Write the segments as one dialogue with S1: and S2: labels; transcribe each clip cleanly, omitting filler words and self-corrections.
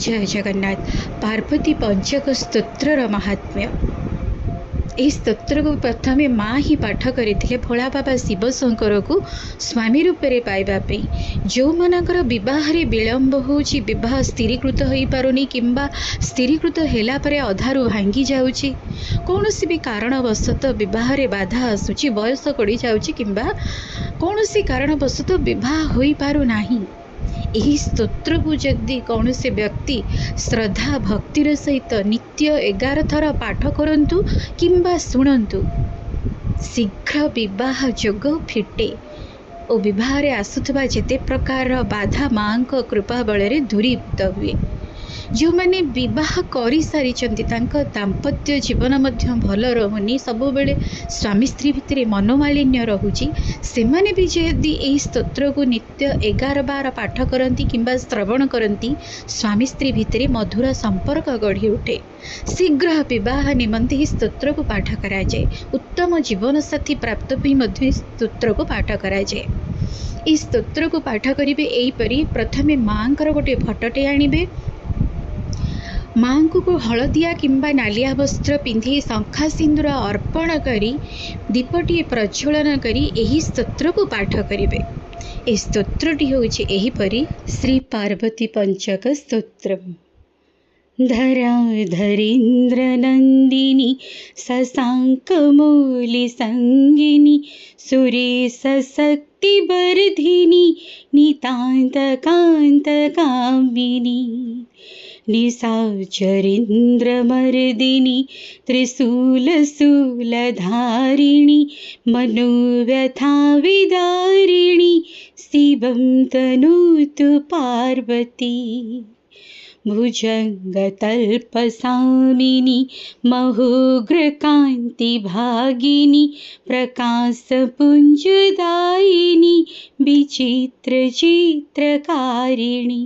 S1: जय जगन्नाथ। पार्वती पंचक स्तोत्रर महात्म्य। यह स्तोत्र को प्रथम माँ ही पाठ करते भोला बाबा शिव शंकर को स्वामी रूप में पाइबापी। जो मानकर बह विलंब होची, बह स्थिरीकृत हो पारुनी किंबा स्थिरीकृत होला परे अधारू भांगी जाउची, कौन सी भी कारणवशत बह बाधा आसूची, बयस गड़ी जाउची किंबा कौन सी कारणवशत बह हो पारु नाही, यही स्तोत्र को जदि कौन से व्यक्ति श्रद्धा भक्तिर सहित नित्य 11 थर पाठ करंतु किंबा शुणंतु, शीघ्र विवाह जोग फिटे और विवाह आसुवा जेते प्रकार बाधा माँ कृपा बल दूरीभूत हुए। जो मैंने विवाह कर सारी दाम्पत्य जीवन भल रहुनी, सब बेले स्वामी स्त्री भितर मनोमालिन्य रोचे, से माने भी जदि यही स्तोत्र को नित्य 11 बार पाठ करती किंबा श्रवण करती, स्वामी स्त्री भितर मधुर संपर्क गढ़ी उठे। शीघ्र विवाह निमंते ही स्तोत्र को पाठ कराए। उत्तम जीवन साथी प्राप्त स्तोत्र को पाठ कराए। इस स्तोत्र को पाठ करेंगे यहीपरी। प्रथमे माँ गोटे फटटे आणवे, माँ को हलदिया किंबा नालिया वस्त्र पिंधि शंखा सिंदूर अर्पण करी दीपटी प्रज्वलन करी यही स्तोत्र को पाठ करेंगे। यह स्तोत्रटी होछि एहीपरि। श्री पार्वती पंचक स्तोत्र। धराधरेन्द्र नंदिनी शशांकमौलि संगिनी सुरेश शक्ति वर्धिनी नितांत कांत कामिनी निशाचरेन्द्रमर्दिनी त्रिशूलशूलधारिणी मनोव्यथा विदारिणी शिवं तनोतु पार्वती। भुजंगतल्पसामिनी महोग्रकान्तिभागिनी प्रकाशपुञ्जदायिनी विचित्रचित्रकारिणी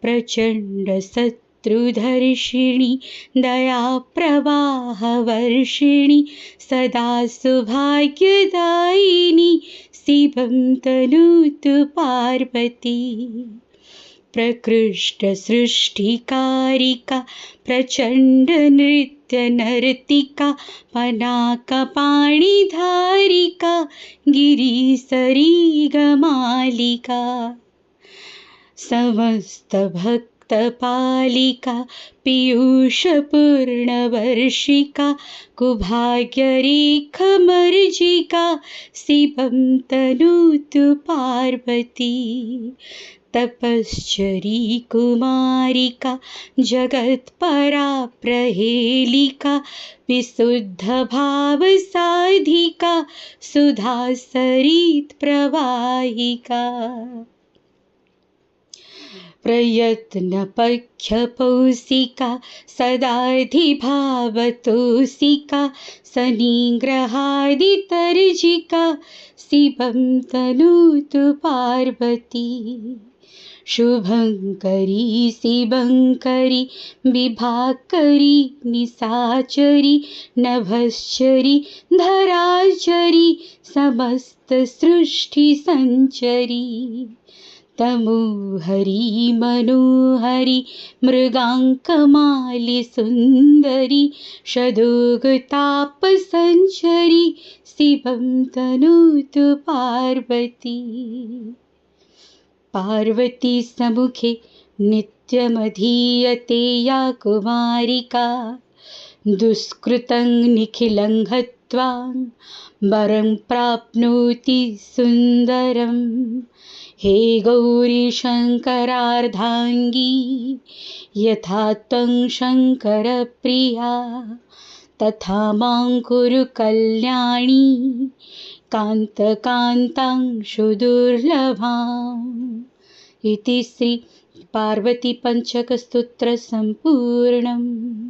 S1: प्रचंड शत्रुधर्षिणी दयाप्रवाहवर्षिणी सदा सौभाग्यदायिनी शिवं तनोतु पार्वती। प्रकृष्ट सृष्टिकारिका प्रचंड नृत्य नर्तिका पनाकपाणिधारिका गिरिसरीगमालिका समस्त भक्तपालिका पीयूषपूर्णवर्षिका कुभाग्यरेखमर्जिका शिवं तनोतु पार्वती। तपश्चरी कुमारिका जगत्परा प्रहेलिका विशुद्ध भाव साधिका सुधासरित प्रवाहिका प्रयत्न पक्षपौसिका सदाधिभावतोषिका शनिग्रहादितर्जिका शिवं तनोतु पार्वती। शुभंकरी शिवंकरी विभाकरी निशाचरी नभश्चरी धराचरी समस्त सृष्टि संचरी तमोहरी मनोहरी मृगांकमाली सुंदरी शदोगतापसंचरी शिवं तनोतु पार्वती। पार्वती सम्मुखे नित्यमधीयते या कुमारिका दुष्कृतं निखिलं हत्वा वरं प्राप्नोति सुंदरम्। हे गौरी शंकरार्धांगी यथा त्वं शंकरप्रिया तथा मां कुरु कल्याणी कांतकांतांशु दुर्लभाम्। इति श्री पार्वती पंचक स्तोत्र संपूर्णम्।